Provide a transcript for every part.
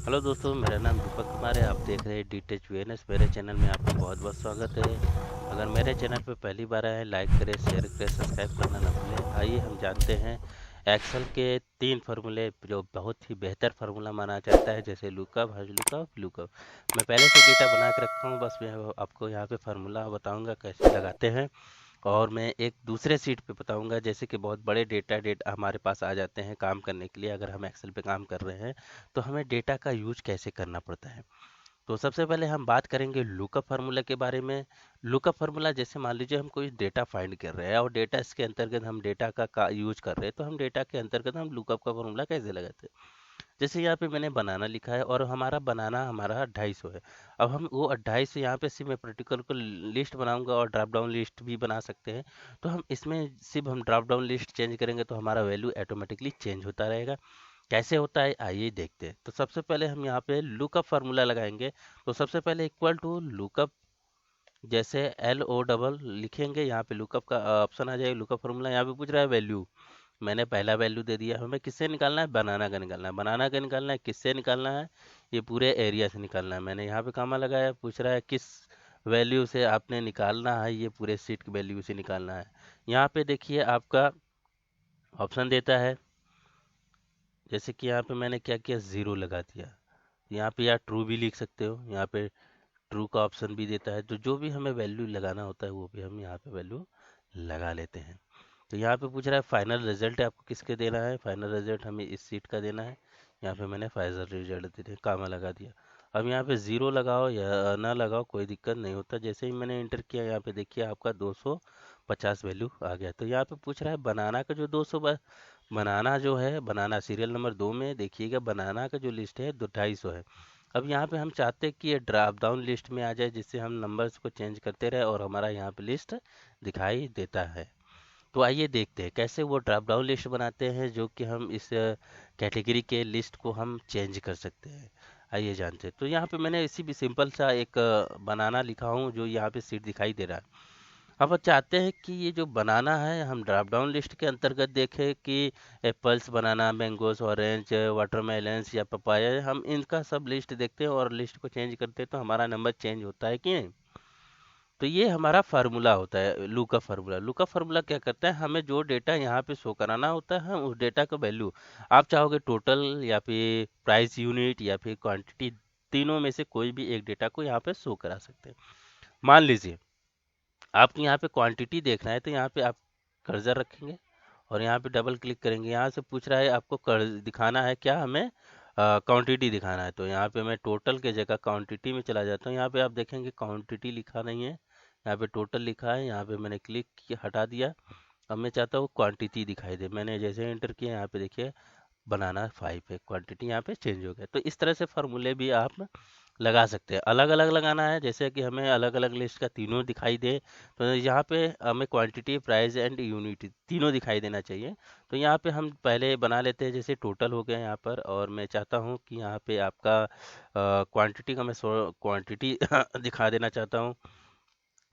Hello दोस्तों, मेरा नाम दीपक कुमार है। आप देख रहे हैं डीटेच वीएनएस। मेरे चैनल में आपका बहुत बहुत स्वागत है। अगर मेरे चैनल पर पहली बार आए हैं, लाइक करें, शेयर करें, सब्सक्राइब करना ना भूलें। आइए हम जानते हैं एक्सेल के 3 फार्मूले जो बहुत ही बेहतर फार्मूला माना जाता है, जैसे लुकअप, हज लुकअप, लुकअप। मैं पहले से डेटा बना के रखा हूँ, बस मैं आपको यहाँ पे फार्मूला बताऊँगा कैसे लगाते हैं। और मैं एक दूसरे सीट पे बताऊंगा, जैसे कि बहुत बड़े डेटा हमारे पास आ जाते हैं काम करने के लिए। अगर हम एक्सेल पे काम कर रहे हैं तो हमें डेटा का यूज कैसे करना पड़ता है। तो सबसे पहले हम बात करेंगे लुकअप फार्मूला के बारे में। लुकअप फार्मूला, जैसे मान लीजिए हम कोई डेटा फाइंड कर रहे हैं और डेटा इसके अंतर्गत हम डेटा का यूज कर रहे हैं, तो हम डेटा के अंतर्गत हम लुकअप का फार्मूला कैसे लगाते हैं। जैसे यहाँ पे मैंने बनाना लिखा है और हमारा बनाना हमारा 250 है। अब हम वो 250 यहाँ पे सिर्फ मैं पर्टिकुलर को लिस्ट बनाऊंगा और ड्रॉप डाउन लिस्ट भी बना सकते हैं। तो हम इसमें सिर्फ हम ड्रॉप डाउन लिस्ट चेंज करेंगे तो हमारा वैल्यू ऑटोमेटिकली चेंज होता रहेगा। कैसे होता है आइए देखते हैं। तो सबसे पहले हम यहाँ पे लुकअप फार्मूला लगाएंगे। तो सबसे पहले इक्वल टू लुकअप, जैसे एल ओ डबल लिखेंगे, यहाँ पे लुकअप का ऑप्शन आ जाएगा। लुकअप फार्मूला यहाँ पे पूछ रहा है वैल्यू, मैंने पहला वैल्यू दे दिया। हमें किससे निकालना है, बनाना का निकालना है। बनाना का निकालना है, किससे निकालना है, ये पूरे एरिया से निकालना है। मैंने यहाँ पे कामा लगाया, पूछ रहा है किस वैल्यू से आपने निकालना है, ये पूरे सीट की वैल्यू से निकालना है। यहाँ पे देखिए आपका ऑप्शन देता है, जैसे कि यहाँ पे मैंने क्या किया, ज़ीरो लगा दिया। यहाँ पे या ट्रू भी लिख सकते हो, यहाँ पे ट्रू का ऑप्शन भी देता है। तो जो भी हमें वैल्यू लगाना होता है वो भी हम यहाँ पे वैल्यू लगा लेते हैं। तो यहाँ पे पूछ रहा है फाइनल रिजल्ट आपको किसके देना है। फाइनल रिजल्ट हमें इस सीट का देना है। यहाँ पे मैंने फाइनल रिजल्ट दे दिया, कामा लगा दिया। अब यहाँ पे ज़ीरो लगाओ या ना लगाओ कोई दिक्कत नहीं होता। जैसे ही मैंने इंटर किया, यहाँ पे देखिए आपका 250 वैल्यू आ गया। तो यहाँ पे पूछ रहा है बनाना का जो 200, बनाना जो है, बनाना सीरियल नंबर 2 में देखिएगा, बनाना का जो लिस्ट है 250 है। अब यहाँ पे हम चाहते हैं कि ये ड्रॉप डाउन लिस्ट में आ जाए, जिससे हम नंबर्स को चेंज करते रहे और हमारा यहाँ पे लिस्ट दिखाई देता है। तो आइए देखते हैं कैसे वो ड्रॉप डाउन लिस्ट बनाते हैं, जो कि हम इस कैटेगरी के लिस्ट को हम चेंज कर सकते हैं। आइए जानते हैं। तो यहाँ पे मैंने इसी भी सिंपल सा एक बनाना लिखा हूँ, जो यहाँ पे सीट दिखाई दे रहा है। अब चाहते हैं कि ये जो बनाना है हम ड्रॉप डाउन लिस्ट के अंतर्गत देखें कि एप्पल्स, बनाना, मैंगोस, ऑरेंज, वाटरमेलन्स या पपाया, हम इनका सब लिस्ट देखते हैं और लिस्ट को चेंज करते हैं तो हमारा नंबर चेंज होता है कि नहीं। तो ये हमारा फार्मूला होता है लूका फार्मूला। लूका फार्मूला क्या करता है, हमें जो डेटा यहाँ पे शो कराना होता है हम उस डेटा का वैल्यू, आप चाहोगे टोटल या फिर प्राइस यूनिट या फिर क्वांटिटी, तीनों में से कोई भी एक डेटा को यहाँ पे शो करा सकते हैं। मान लीजिए आपको यहाँ पे क्वांटिटी देखना है, तो यहाँ पे आप कर्सर रखेंगे और यहाँ पे डबल क्लिक करेंगे। यहाँ से पूछ रहा है आपको कर्ज दिखाना है क्या, हमें क्वांटिटी दिखाना है। तो यहाँ पे मैं टोटल के जगह क्वांटिटी में चला जाता हूँ। यहाँ पे आप देखेंगे क्वांटिटी लिखा नहीं है, यहाँ पे टोटल लिखा है। यहाँ पे मैंने क्लिक किया, हटा दिया। अब मैं चाहता हूँ क्वांटिटी दिखाई दे। मैंने जैसे एंटर किया, यहाँ पे देखिए बनाना 5 है, क्वांटिटी यहाँ पे चेंज हो गया। तो इस तरह से फार्मूले भी आप लगा सकते हैं। अलग अलग लगाना है, जैसे कि हमें अलग अलग लिस्ट का तीनों दिखाई दे, तो यहाँ पे हमें क्वांटिटी, प्राइस एंड यूनिट तीनों दिखाई देना चाहिए। तो यहाँ पे हम पहले बना लेते हैं, जैसे टोटल हो गया यहाँ पर, और मैं चाहता हूँ कि यहाँ पे आपका क्वांटिटी का मैं क्वांटिटी दिखा देना चाहता हूँ।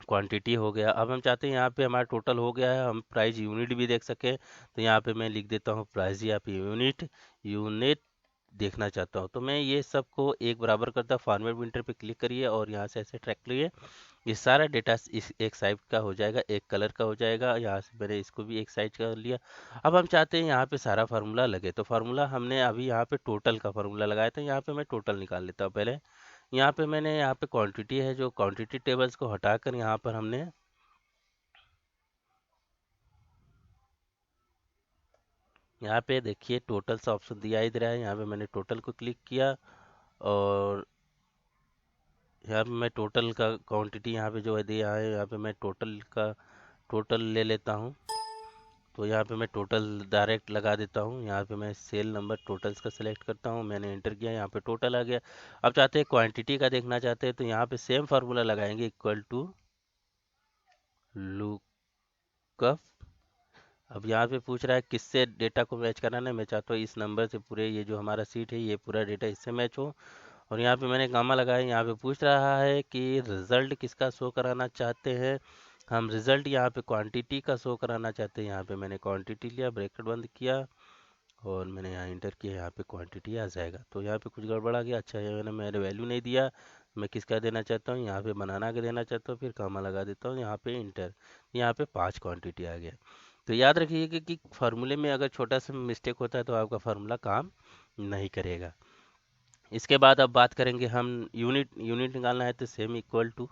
क्वांटिटी हो गया। अब हम चाहते हैं यहाँ पे हमारा टोटल हो गया है, हम प्राइस यूनिट भी देख सकें। तो यहाँ पे मैं लिख देता हूँ प्राइस या फिर यूनिट, यूनिट देखना चाहता हूँ। तो मैं ये सबको एक बराबर करता, फॉर्मेट विंटर पे क्लिक करिए और यहाँ से ऐसे ट्रैक करिए। ये सारा डेटा इस एक साइड का हो जाएगा, एक कलर का हो जाएगा। यहाँ से मैंने इसको भी एक साइड कर लिया। अब हम चाहते हैं यहाँ पे सारा फार्मूला लगे। तो फार्मूला हमने अभी यहाँ पे टोटल का फार्मूला लगाया था, यहाँ पे मैं टोटल निकाल लेता हूँ पहले। यहाँ पे मैंने यहाँ पे क्वांटिटी है, जो क्वांटिटी टेबल्स को हटाकर यहाँ पर हमने यहाँ पे देखिए टोटल सा ऑप्शन दिया ही दे रहा है। यहाँ पे मैंने टोटल को क्लिक किया और यहाँ पे मैं टोटल का क्वांटिटी यहाँ पे जो है दिया है, यहाँ पे मैं टोटल का टोटल ले लेता हूँ। तो यहाँ पे मैं टोटल डायरेक्ट लगा देता हूँ। यहाँ पे मैं सेल नंबर टोटल्स का सिलेक्ट करता हूँ, मैंने एंटर किया, यहाँ पे टोटल आ गया। अब चाहते हैं क्वांटिटी का देखना चाहते हैं, तो यहाँ पे सेम फार्मूला लगाएंगे, इक्वल टू लुकअप। अब यहाँ पे पूछ रहा है किससे डेटा को मैच कराना है। मैं चाहता हूँ इस नंबर से पूरे ये जो हमारा सीट है ये पूरा डेटा इससे मैच हो। और यहाँ पे मैंने गामा लगाया। यहाँ पे पूछ रहा है कि रिजल्ट किसका शो कराना चाहते हैं। हम रिजल्ट यहाँ पे क्वांटिटी का शो कराना चाहते हैं। यहाँ पे मैंने क्वांटिटी लिया, ब्रैकेट बंद किया और मैंने यहाँ इंटर किया, यहाँ पे क्वांटिटी आ जाएगा। तो यहाँ पे कुछ गड़बड़ आ गया। अच्छा, ये मैंने मेरे वैल्यू नहीं दिया, मैं किसका देना चाहता हूँ, यहाँ पे बनाना का देना चाहता हूँ, फिर कॉमा लगा देता हूँ, यहाँ पे इंटर, यहाँ पे 5 क्वांटिटी आ गया। तो याद रखिए कि फार्मूले में अगर छोटा सा मिस्टेक होता है तो आपका फार्मूला काम नहीं करेगा। इसके बाद अब बात करेंगे हम यूनिट यूनिट निकालना है, तो same equal to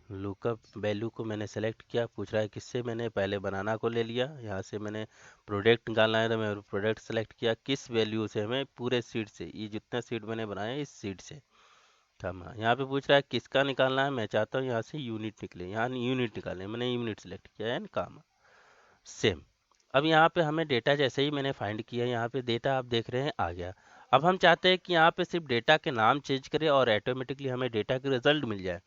lookup value को मैंने सेलेक्ट किया। पूछ रहा है किससे, मैंने पहले बनाना को ले लिया, यहाँ से मैंने प्रोडक्ट निकालना है तो मैं प्रोडक्ट सेलेक्ट किया। किस वैल्यू से, हमें पूरे सीट से, ये जितना सीट मैंने बनाया इस सीट से, कमा। यहाँ पे पूछ रहा है किसका निकालना है, मैं चाहता हूँ यहाँ से यूनिट निकले, यहाँ यूनिट निकालने, मैंने यूनिट सेलेक्ट किया है, काम सेम। अब यहाँ पे हमें डेटा जैसे ही मैंने फाइंड किया, यहाँ पे डेटा आप देख रहे हैं आ गया। अब हम चाहते हैं कि यहाँ पे सिर्फ डेटा के नाम चेंज करें और ऑटोमेटिकली हमें डेटा के रिजल्ट मिल जाए।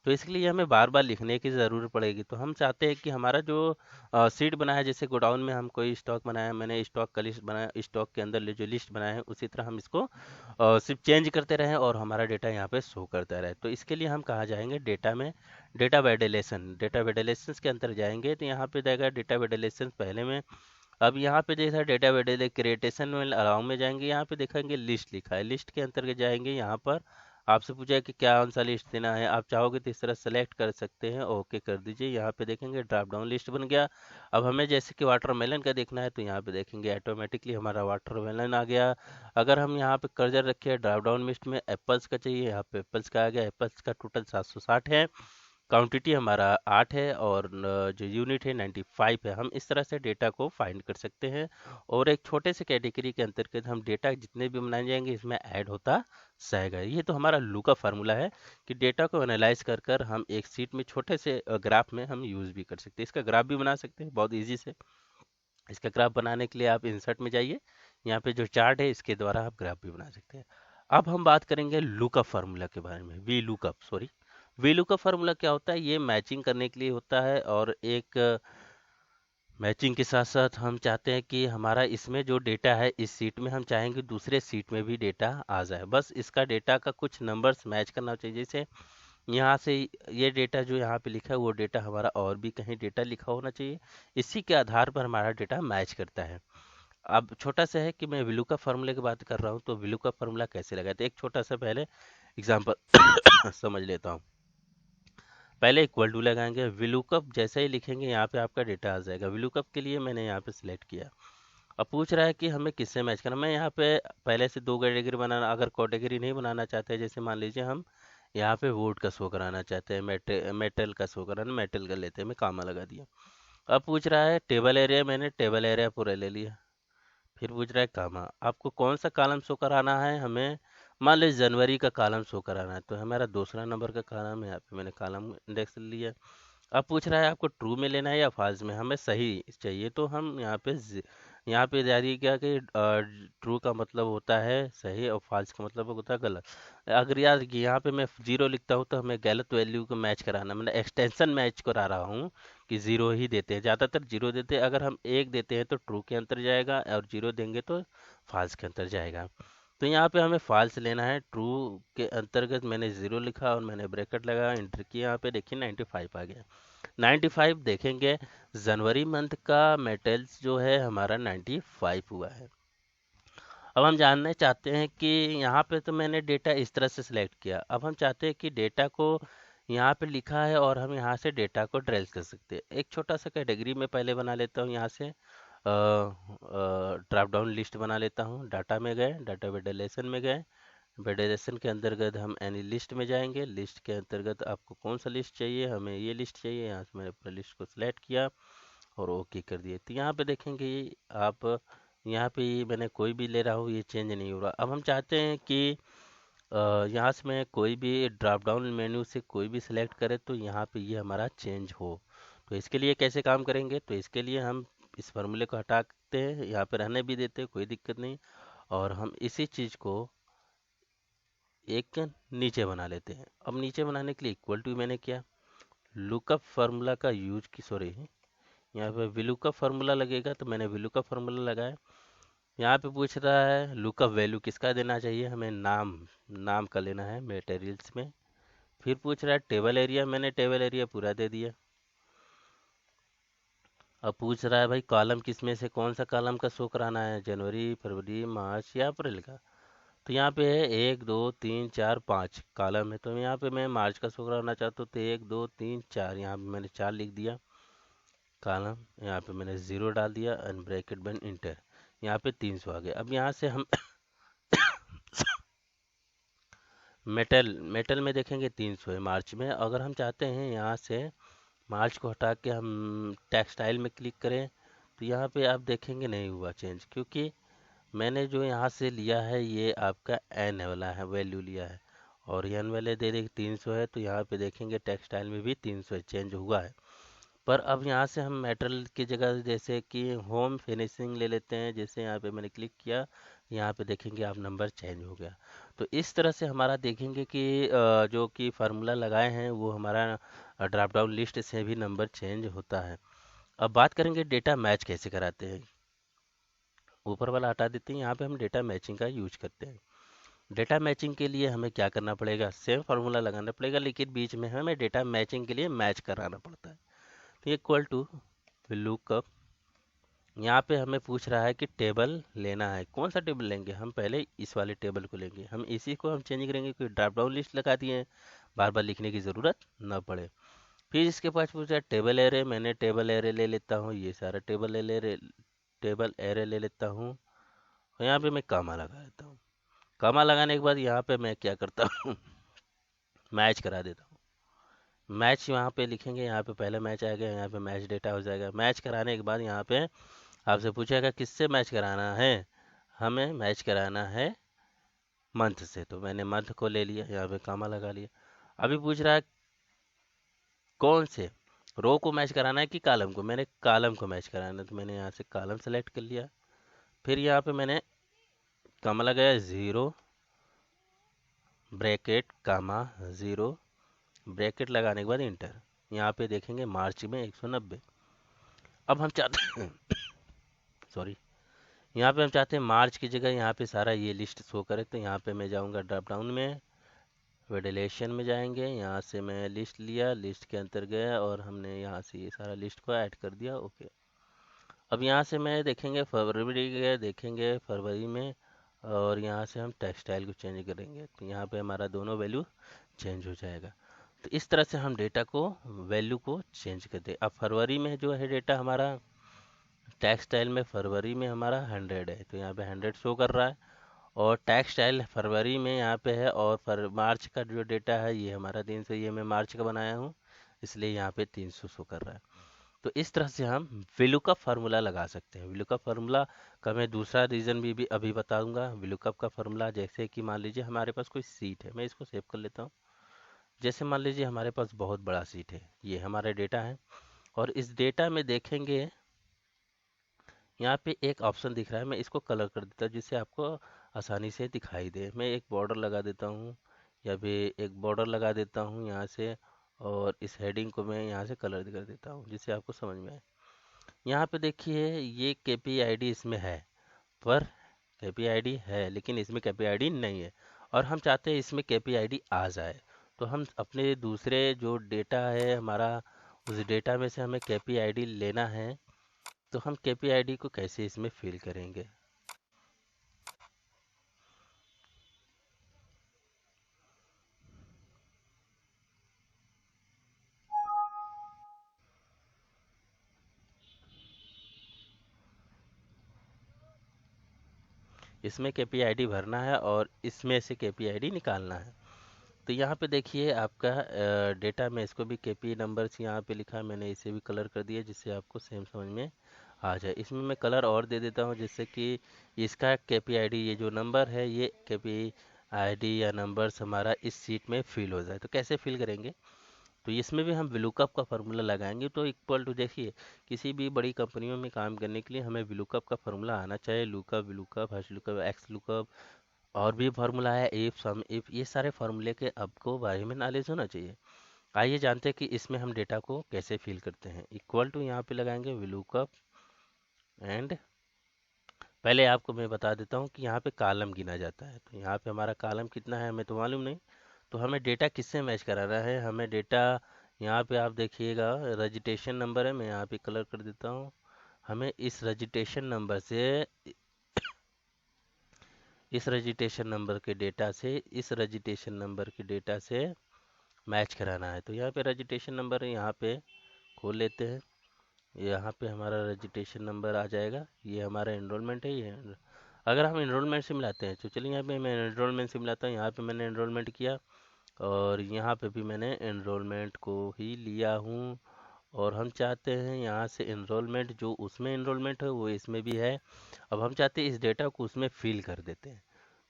तो इसके लिए हमें बार बार लिखने की ज़रूरत पड़ेगी। तो हम चाहते हैं कि हमारा जो सीट बना है, जैसे गोडाउन में हम कोई स्टॉक बनाया, मैंने स्टॉक का लिस्ट बनाया, स्टॉक के अंदर जो लिस्ट बनाया है उसी तरह हम इसको सिर्फ चेंज करते रहें और हमारा डेटा यहाँ पे शो करता रहे। तो इसके लिए हम कहाँ जाएंगे, डेटा में, डेटा वेडिलेशन, डेटा वेडिलेशन के अंदर जाएंगे। तो यहाँ पे जाएगा डेटा वेडिलेशन पहले में। अब यहाँ पे जैसा डेटा वेडिले क्रिएटेशन में अलाउ में जाएंगे, यहाँ पे देखेंगे लिस्ट लिखा है, लिस्ट के अंतर्गत जाएंगे। यहाँ पर आपसे पूछा है कि क्या कौन सा लिस्ट देना है, आप चाहोगे तो इस तरह सेलेक्ट कर सकते हैं, ओके कर दीजिए। यहाँ पे देखेंगे ड्रॉप डाउन लिस्ट बन गया। अब हमें जैसे कि वाटरमेलन का देखना है तो यहाँ पे देखेंगे ऑटोमेटिकली हमारा वाटरमेलन आ गया। अगर हम यहाँ पे कर्जर रखे ड्रॉप डाउन लिस्ट में एप्पल्स का चाहिए, यहाँ पे एप्पल्स का आ गया। एप्पल्स का टोटल 760 है, क्वांटिटी हमारा 8 है और जो यूनिट है 95 है। हम इस तरह से डेटा को फाइंड कर सकते हैं। और एक छोटे से कैटेगरी के अंतर्गत हम डेटा जितने भी बनाए जाएंगे इसमें ऐड होता जाएगा। ये तो हमारा लुकअप फार्मूला है कि डेटा को एनालाइज कर कर हम एक सीट में छोटे से ग्राफ में हम यूज़ भी कर सकते हैं। इसका ग्राफ भी बना सकते हैं बहुत ईजी से। इसका ग्राफ बनाने के लिए आप इंसर्ट में जाइए, यहाँ पे जो चार्ट है इसके द्वारा आप ग्राफ भी बना सकते हैं। अब हम बात करेंगे लुकअप फार्मूला के बारे में। V lookup, sorry, V lookup formula क्या होता है, ये मैचिंग करने के लिए होता है। और एक मैचिंग के साथ साथ हम चाहते हैं कि हमारा इसमें जो डेटा है इस सीट में, हम चाहेंगे दूसरे सीट में भी डेटा आ जाए। बस इसका डेटा का कुछ नंबर्स मैच करना चाहिए। जैसे यहाँ से ये डेटा जो यहाँ पे लिखा है वो डेटा हमारा और भी कहीं डेटा लिखा होना चाहिए, इसी के आधार पर हमारा डेटा मैच करता है। अब छोटा सा है कि मैं विलू का फार्मूले की बात कर रहा हूँ, तो विलू का फार्मूला कैसे लगाते हैं, एक छोटा सा पहले एग्जांपल समझ लेता हूँ। पहले इक्वल टू लगाएंगे, विलुकअप जैसे ही लिखेंगे यहाँ पे आपका डेटा आ जाएगा। विलुकअप के लिए मैंने यहाँ पे सिलेक्ट किया। अब पूछ रहा है कि हमें किससे मैच करना। मैं यहाँ पे पहले से 2 कैटेगरी बनाना, अगर कैटेगरी नहीं बनाना चाहते हैं, जैसे मान लीजिए हम यहाँ पे वुड का शो कराना चाहते हैं, मेटल का शो कराना, मेटल का लेते हैं, मैं कामा लगा दिया। अब पूछ रहा है टेबल एरिया, मैंने टेबल एरिया पूरा ले लिया। फिर पूछ रहा है कामा, आपको कौन सा कॉलम शो कराना है, हमें मान लीजिए जनवरी का कॉलम शो कराना है, तो हमारा दूसरा नंबर का कॉलम है, यहाँ पे मैंने कॉलम इंडेक्स लिया। अब पूछ रहा है आपको ट्रू में लेना है या फॉल्स में, हमें सही चाहिए, तो हम यहाँ पे जारी किया कि ट्रू का मतलब होता है सही और फॉल्स का मतलब होता है गलत। अगर यार यहाँ पे मैं 0 लिखता हूँ तो हमें गलत वैल्यू को मैच कराना, मैंने एक्सटेंशन मैच करा रहा हूँ कि 0 ही देते हैं, ज़्यादातर 0 देते हैं। अगर हम 1 देते हैं तो ट्रू के अंदर जाएगा और 0 देंगे तो फॉल्स के अंदर जाएगा। तो यहाँ पे हमें फॉल्स लेना है। ट्रू के अंतर्गत मैंने 0 लिखा और मैंने ब्रैकेट लगा, एंटर किया। यहाँ पे देखिए 95 आ गया। 95 देखेंगे, जनवरी मंथ का मेटल्स जो है हमारा 95 हुआ है। अब हम जानना चाहते हैं कि यहाँ पे तो मैंने डेटा इस तरह से सिलेक्ट किया, अब हम चाहते हैं कि डेटा को यहाँ पे लिखा है और हम यहाँ से डेटा को ट्रेस कर सकते हैं। एक छोटा सा कैटेगरी में पहले बना लेता हूँ, यहाँ से ड्रॉप डाउन लिस्ट बना लेता हूँ। डाटा में गए, डाटा वेडिलेशन में गए, वेडिलेशन के अंतर्गत हम एनी लिस्ट में जाएंगे। लिस्ट के अंतर्गत आपको कौन सा लिस्ट चाहिए, हमें ये लिस्ट चाहिए, यहाँ से मैंने पूरा लिस्ट को सिलेक्ट किया और ओके कर दिए। तो यहाँ पे देखेंगे आप, यहाँ पे मैंने कोई भी ले रहा हूँ ये चेंज नहीं हो रहा। अब हम चाहते हैं कि यहाँ से मैं कोई भी ड्रॉप डाउन मेन्यू से कोई भी सिलेक्ट करें तो यहाँ पे ये हमारा चेंज हो। तो इसके लिए कैसे काम करेंगे, तो इसके लिए हम इस फार्मूले को हटाते हैं, यहाँ पे रहने भी देते हैं, कोई दिक्कत नहीं। और हम इसी चीज़ को एक नीचे बना लेते हैं। अब नीचे बनाने के लिए इक्वल टू मैंने किया, लुकअप फार्मूला का यूज की, सॉरी यहाँ पे विलू का फार्मूला लगेगा तो मैंने विलू का फार्मूला लगाया। यहाँ पे पूछ रहा है लुकअप वैल्यू किसका देना चाहिए, हमें नाम नाम का लेना है मटेरियल्स में। फिर पूछ रहा है टेबल एरिया, मैंने टेबल एरिया पूरा दे दिया। अब पूछ रहा है भाई कॉलम किस में से कौन सा कॉलम का शो कराना है, जनवरी, फरवरी, मार्च या अप्रैल का। तो यहाँ पे है 1 2 3 4 5 कॉलम है, तो यहाँ पे मैं मार्च का शो कराना चाहता हूँ, तो 1 2 3 4 यहाँ पे मैंने 4 लिख दिया कॉलम। यहाँ पे मैंने 0 डाल दिया एंड ब्रैकेट बन इंटर। यहाँ पे 300 आ गया। अब यहाँ से हम मेटल मेटल में देखेंगे 300 है मार्च में। अगर हम चाहते हैं यहाँ से मार्च को हटा के हम टेक्सटाइल में क्लिक करें, तो यहाँ पे आप देखेंगे नहीं हुआ चेंज, क्योंकि मैंने जो यहाँ से लिया है ये आपका एन वाला है वैल्यू लिया है, और एन वाले दे दे 300 है, तो यहाँ पे देखेंगे टेक्सटाइल में भी 300 चेंज हुआ है। पर अब यहाँ से हम मेटल की जगह जैसे कि होम फिनिशिंग ले लेते हैं, जैसे यहाँ पे मैंने क्लिक किया, यहाँ पे देखेंगे आप नंबर चेंज हो गया। तो इस तरह से हमारा देखेंगे कि जो कि फार्मूला लगाए हैं वो हमारा ड्रॉप डाउन लिस्ट से भी नंबर चेंज होता है। अब बात करेंगे डेटा मैच कैसे कराते हैं। ऊपर वाला हटा देते हैं, यहाँ पे हम डेटा मैचिंग का यूज करते हैं। डेटा मैचिंग के लिए हमें क्या करना पड़ेगा, सेम फार्मूला लगाना पड़ेगा, लेकिन बीच में हमें डेटा मैचिंग के लिए मैच कराना पड़ता है। तो इक्वल टू लुकअप, यहाँ पे हमें पूछ रहा है कि टेबल लेना है, कौन सा टेबल लेंगे, हम पहले इस वाले टेबल को लेंगे, हम इसी को हम चेंज करेंगे, कोई ड्रॉप डाउन लिस्ट लगा दिए हैं, बार बार लिखने की ज़रूरत ना पड़े। फिर इसके पास पूछा टेबल एरे, मैंने टेबल एरे ले लेता हूँ, ये सारा टेबल एरे ले लेता हूँ, और यहाँ पे मैं कामा लगा देता हूँ। कामा लगाने के बाद यहाँ पे मैं क्या करता हूँ मैच करा देता हूँ। मैच यहाँ पे लिखेंगे, यहाँ पे पहले मैच आएगा, यहाँ पे मैच डेटा हो जाएगा। मैच कराने के बाद यहाँ पे आपसे पूछेगा किससे मैच कराना है, हमें मैच कराना है मंथ से, तो मैंने मंथ को ले लिया, यहाँ पे कामा लगा लिया। अभी पूछ रहा है कौन से रो को मैच कराना है कि कॉलम को, मैंने कॉलम को मैच कराना है, तो मैंने यहाँ से कॉलम सेलेक्ट कर लिया। फिर यहाँ पे मैंने कामा लगाया, 0 ब्रैकेट कामा 0 ब्रैकेट लगाने के बाद इंटर। यहाँ पे देखेंगे मार्च में 190। अब हम चाहते हैं सॉरी, यहाँ पे हम चाहते हैं मार्च की जगह यहाँ पे सारा ये लिस्ट शो करे, तो यहाँ पे मैं जाऊँगा ड्रॉप डाउन में, वेडिलेशन में जाएंगे, यहाँ से मैं लिस्ट लिया, लिस्ट के अंदर गया और हमने यहाँ से ये सारा लिस्ट को ऐड कर दिया। ओके, अब यहाँ से मैं देखेंगे फरवरी गए, देखेंगे फरवरी में, और यहाँ से हम टेक्सटाइल को चेंज करेंगे, तो यहाँ पे हमारा दोनों वैल्यू चेंज हो जाएगा। तो इस तरह से हम डेटा को वैल्यू को चेंज करते हैं। अब फरवरी में जो है डेटा हमारा टेक्सटाइल में फरवरी में हमारा 100 है, तो यहाँ पे 100 शो कर रहा है, और टेक्सटाइल फरवरी में यहाँ पे है, और मार्च का जो डेटा है ये हमारा 300, ये मैं मार्च का बनाया हूँ, इसलिए यहाँ पे 300 शो कर रहा है। तो इस तरह से हम विलुकअप फार्मूला लगा सकते हैं। विलुकअप फार्मूला का मैं दूसरा रीज़न भी अभी बताऊंगा। विलुकअप का फार्मूला जैसे कि मान लीजिए हमारे पास कोई सीट है, मैं इसको सेव कर लेता हूँ। जैसे मान लीजिए हमारे पास बहुत बड़ा सीट है, ये हमारा डेटा है, और इस डेटा में देखेंगे यहाँ पे एक ऑप्शन दिख रहा है, मैं इसको कलर कर देता हूँ जिससे आपको आसानी से दिखाई दे। मैं एक बॉर्डर लगा देता हूँ, या फिर एक बॉर्डर लगा देता हूँ यहाँ से, और इस हेडिंग को मैं यहाँ से कलर कर देता हूँ जिससे आपको समझ में आए। यहाँ पे देखिए ये KPID इसमें है, पर KPID है लेकिन इसमें KPID नहीं है, और हम चाहते हैं इसमें KPID आ जाए। तो हम अपने दूसरे जो डेटा है हमारा, उस डेटा में से हमें KPID लेना है, तो हम KPID को कैसे इसमें फिल करेंगे। इसमें KPID भरना है और इसमें से KPID निकालना है। तो यहाँ पे देखिए आपका डेटा में इसको भी KP नंबर्स यहाँ पे लिखा है, मैंने इसे भी कलर कर दिया जिससे आपको सेम समझ में आ जाए। इसमें मैं कलर और दे देता हूँ जिससे कि इसका KPID ये जो नंबर है ये KPID या नंबर्स हमारा इस सीट में फिल हो जाए। तो कैसे फिल करेंगे, तो इसमें भी हम विलुकअप का फार्मूला लगाएंगे। तो इक्वल टू देखिए किसी भी बड़ी कंपनियों में काम करने के लिए हमें विलुकअप का फार्मूला आना चाहिए, lookup, vlookup, hash lookup, X lookup, और भी फार्मूला है, इफ, सम, इफ, ये सारे फार्मूले के आपको बारे में नॉलेज होना चाहिए। आइए जानते हैं कि इसमें हम डेटा को कैसे फिल करते हैं। इक्वल टू यहाँ पे लगाएंगे विलुकअप, एंड पहले आपको मैं बता देता हूँ कि यहाँ पे कॉलम गिना जाता है। तो यहाँ पे हमारा कॉलम कितना है हमें तो मालूम नहीं, तो हमें डेटा किससे मैच कराना है, हमें डेटा यहाँ पे आप देखिएगा रजिस्ट्रेशन नंबर है, मैं यहाँ पे कलर कर देता हूँ। हमें इस रजिस्ट्रेशन नंबर के डेटा से इस रजिस्ट्रेशन नंबर के डेटा से मैच कराना है। तो यहाँ पे रजिस्ट्रेशन नंबर यहाँ पे खोल लेते हैं। यहाँ पे हमारा रजिस्ट्रेशन नंबर आ जाएगा, ये हमारा एनरोलमेंट है। ये अगर हम एनरोलमेंट से मिलाते हैं तो चलिए यहाँ पे मैं एनरोलमेंट से मिलाता हूँ। यहाँ पे मैंने एनरोलमेंट किया और यहाँ पे भी मैंने एनरोलमेंट को ही लिया हूँ। और हम चाहते हैं यहाँ से एनरोलमेंट जो उसमें एनरोलमेंट है वो इसमें भी है। अब हम चाहते हैं इस डेटा को उसमें फिल कर देते हैं।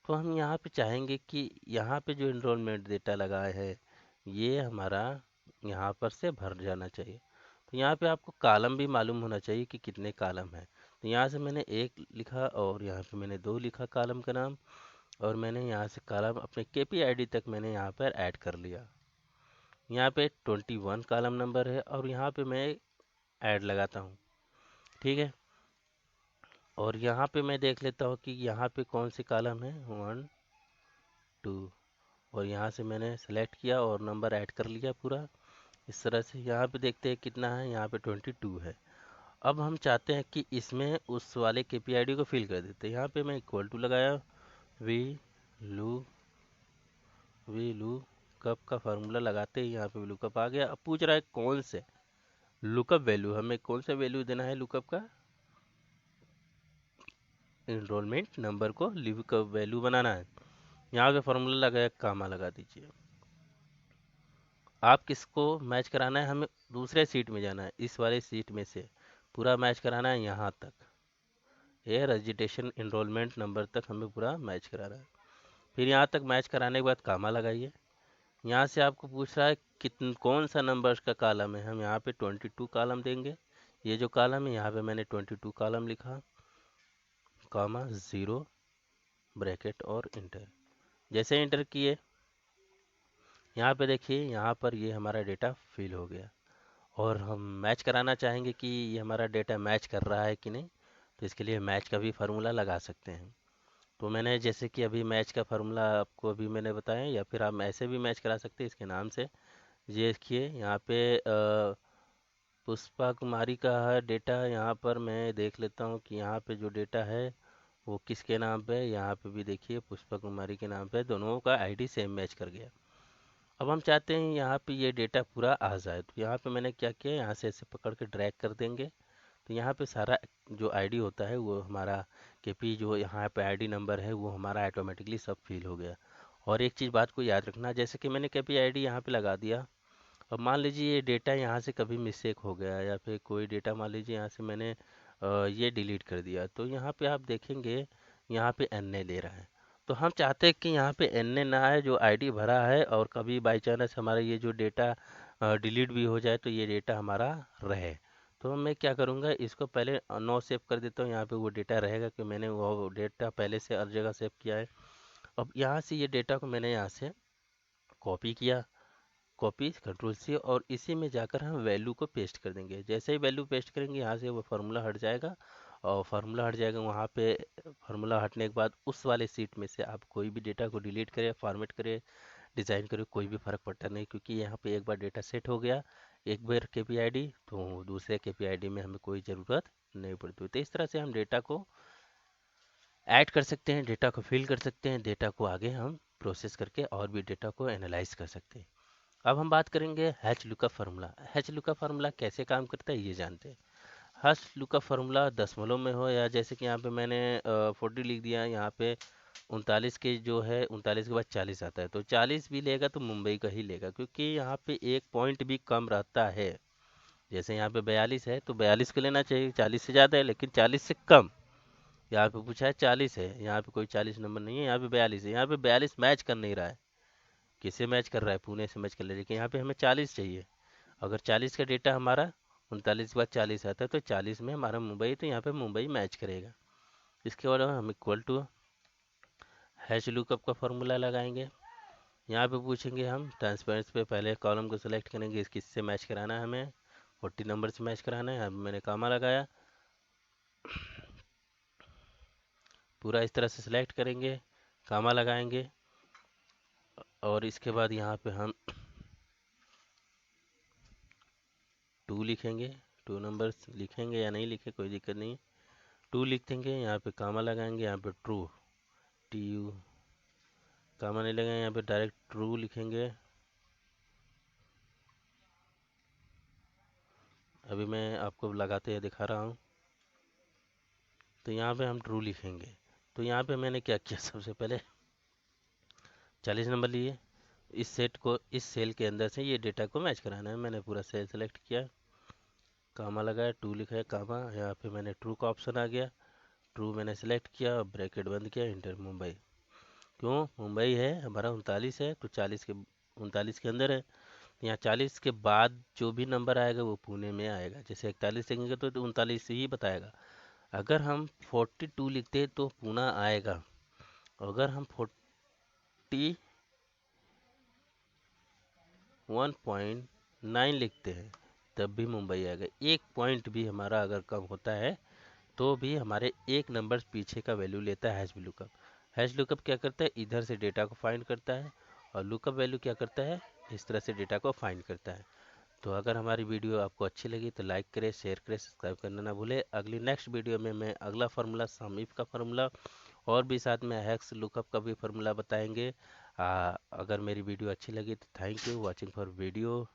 तो हम यहाँ पे चाहेंगे कि यहाँ पे जो एनरोलमेंट डेटा लगा है ये हमारा यहाँ पर से भर जाना चाहिए। तो यहाँ पे आपको कॉलम भी मालूम होना चाहिए कि कितने कॉलम है। तो यहाँ से मैंने 1 लिखा और यहाँ पे मैंने 2 लिखा कॉलम का नाम। और मैंने यहाँ से कॉलम अपने KPID तक मैंने यहाँ पर ऐड कर लिया। यहाँ पे 21 कॉलम नंबर है और यहाँ पे मैं ऐड लगाता हूँ। ठीक है, और यहाँ पे मैं देख लेता हूँ कि यहाँ पे कौन सी कॉलम है, 1 2। और यहाँ से मैंने सेलेक्ट किया और नंबर ऐड कर लिया पूरा। इस तरह से यहाँ पे देखते हैं कितना है, यहाँ पे 22 है। अब हम चाहते हैं कि इसमें उस वाले KPID को फिल कर देते हैं। यहाँ पे मैं इक्वल टू लगाया, वी लू कप का फार्मूला लगाते ही यहाँ पे लुकअप आ गया। अब पूछ रहा है कौन से लुकअप वैल्यू, हमें कौन सा वैल्यू देना है लुकअप का, एनरोलमेंट नंबर को लुकअप वैल्यू बनाना है। यहाँ पे फार्मूला लगाया, कामा लगा दीजिए। आप किसको मैच कराना है, हमें दूसरे सीट में जाना है, इस वाले सीट में से पूरा मैच कराना है यहाँ तक, ये रजिस्ट्रेशन एनरोलमेंट नंबर तक हमें पूरा मैच कराना है। फिर यहाँ तक मैच कराने के बाद कामा लगाइए। यहाँ से आपको पूछ रहा है कितन कौन सा नंबर का कॉलम है, हम यहाँ पे 22 कॉलम देंगे। ये जो कॉलम है यहाँ पे मैंने 22 कॉलम लिखा, कामा 0 ब्रैकेट और इंटर। जैसे इंटर किए यहाँ पे देखिए, यहाँ पर ये हमारा डेटा फिल हो गया। और हम मैच कराना चाहेंगे कि ये हमारा डेटा मैच कर रहा है कि नहीं, तो इसके लिए मैच का भी फार्मूला लगा सकते हैं। तो मैंने जैसे कि अभी मैच का फार्मूला आपको अभी मैंने बताया, या फिर आप ऐसे भी मैच करा सकते हैं इसके नाम से। ये देखिए यहाँ पे पुष्पा कुमारी का है डेटा। यहाँ पर मैं देख लेता हूँ कि यहाँ पे जो डेटा है वो किसके नाम पे है। यहाँ पे भी देखिए पुष्पा कुमारी के नाम पे, दोनों का ID सेम मैच कर गया। अब हम चाहते हैं यहाँ पे ये डेटा पूरा आ जाए, तो यहाँ पे मैंने क्या किया, यहाँ से ऐसे पकड़ के ड्रैग कर देंगे। तो यहाँ पे सारा जो ID होता है वो हमारा KP जो यहाँ पे ID नंबर है वो हमारा ऑटोमेटिकली सब फिल हो गया। और एक चीज़ बात को याद रखना, जैसे कि मैंने KP ID यहाँ पे लगा दिया। अब मान लीजिए ये डेटा यहाँ से कभी मिस्टेक हो गया या फिर कोई डेटा मान लीजिए यहाँ से मैंने ये डिलीट कर दिया, तो यहाँ पे आप देखेंगे यहाँ पे NA ले रहा है। तो हम चाहते हैं कि यहाँ पे NA ना आए, जो ID भरा है, और कभी बाई चांस हमारा ये जो डेटा डिलीट भी हो जाए तो ये डेटा हमारा रहे। तो मैं क्या करूँगा, इसको पहले नो सेव कर देता हूँ। यहाँ पे वो डेटा रहेगा कि मैंने वो डेटा पहले से हर जगह सेव किया है। अब यहाँ से ये डेटा को मैंने यहाँ से कॉपी किया, कॉपी कंट्रोल C, और इसी में जाकर हम वैल्यू को पेस्ट कर देंगे। जैसे ही वैल्यू पेस्ट करेंगे यहाँ से वो फार्मूला हट जाएगा। और फार्मूला हट जाएगा, वहाँ पे फार्मूला हटने के बाद उस वाले सीट में से आप कोई भी डेटा को डिलीट करें, फॉर्मेट करें, डिज़ाइन करें, कोई भी फ़र्क पड़ता नहीं, क्योंकि यहाँ पे एक बार डेटा सेट हो गया, एक बार KPID, तो दूसरे KPID में हमें कोई ज़रूरत नहीं पड़ती। तो इस तरह से हम डेटा को ऐड कर सकते हैं, डेटा को फिल कर सकते हैं, डेटा को आगे हम प्रोसेस करके और भी डेटा को एनालाइज कर सकते हैं। अब हम बात करेंगे hatch lookup formula. Hatch lookup formula कैसे काम करता है ये जानते हैं। हैच लुकअप फार्मूला दशमलव में हो, या जैसे कि यहाँ पे मैंने 40 लिख दिया, यहाँ पे 39 के जो है 39 के बाद 40 आता है, तो 40 भी लेगा तो मुंबई का ही लेगा, क्योंकि यहाँ पे एक पॉइंट भी कम रहता है। जैसे यहाँ पे 42 है तो 42 को लेना चाहिए, 40 से ज़्यादा है लेकिन 40 से कम। यहाँ पे पूछा है 40 है, यहाँ पे कोई 40 नंबर नहीं है, यहाँ पे 42 है। यहाँ पे 42 मैच कर नहीं रहा है, किससे मैच कर रहा है, पुणे से मैच कर ले, लेकिन यहाँ पे हमें 40 चाहिए। अगर 40 का डेटा हमारा 39 के बाद 40 आता है तो 40 में हमारा मुंबई, तो यहाँ पे मुंबई मैच करेगा। इसके बाद हम इक्वल टू हैश लुकअप का फॉर्मूला लगाएंगे। यहाँ पे पूछेंगे हम ट्रांसपेरेंस पे, पहले कॉलम को सिलेक्ट करेंगे, इस किससे मैच कराना है, हमें 40 नंबर से मैच कराना है। अब मैंने कामा लगाया, पूरा इस तरह से सिलेक्ट करेंगे, कामा लगाएंगे, और इसके बाद यहाँ पे हम 2 लिखेंगे, 2 नंबर्स लिखेंगे या नहीं लिखे कोई दिक्कत नहीं, 2 लिख देंगे, यहाँ पे कामा लगाएंगे, यहाँ पे ट्रू, TU, कामा नहीं लगाएंगे, यहाँ पे डायरेक्ट ट्रू लिखेंगे। अभी मैं आपको लगाते हुए दिखा रहा हूँ। तो यहाँ पे हम ट्रू लिखेंगे। तो यहाँ पे मैंने क्या किया, सबसे पहले 40 नंबर लिए, इस सेट को, इस सेल के अंदर से ये डेटा को मैच कराना है। मैंने पूरा सेल सेलेक्ट किया, कामा लगाया, 2 लिखा है कामा, यहाँ पे मैंने ट्रू का ऑप्शन आ गया, ट्रू मैंने सेलेक्ट किया और ब्रैकेट बंद किया, इंटर मुंबई। क्यों, मुंबई है हमारा 39 है, तो 40 के 39 के अंदर है। यहाँ 40 के बाद जो भी नंबर आएगा वो पुणे में आएगा। जैसे 41 लिखेंगे तो 39 ही बताएगा। अगर हम 42 लिखते तो पुणे आएगा, अगर हम 41.9 लिखते हैं तब भी मुंबई आएगा। एक पॉइंट भी हमारा अगर कम होता है तो भी हमारे एक नंबर पीछे का वैल्यू लेता है हैश लुकअप। हैश लुकअप क्या करता है, इधर से डेटा को फाइंड करता है, और लुकअप वैल्यू क्या करता है, इस तरह से डेटा को फाइंड करता है। तो अगर हमारी वीडियो आपको अच्छी लगी तो लाइक करें, शेयर करें, सब्सक्राइब करना ना भूलें। अगली नेक्स्ट वीडियो में मैं अगला फार्मूला, सम इफ का फार्मूला, और भी साथ में हैश लुकअप का भी फार्मूला बताएंगे। अगर मेरी वीडियो अच्छी लगी तो thank you watching for video.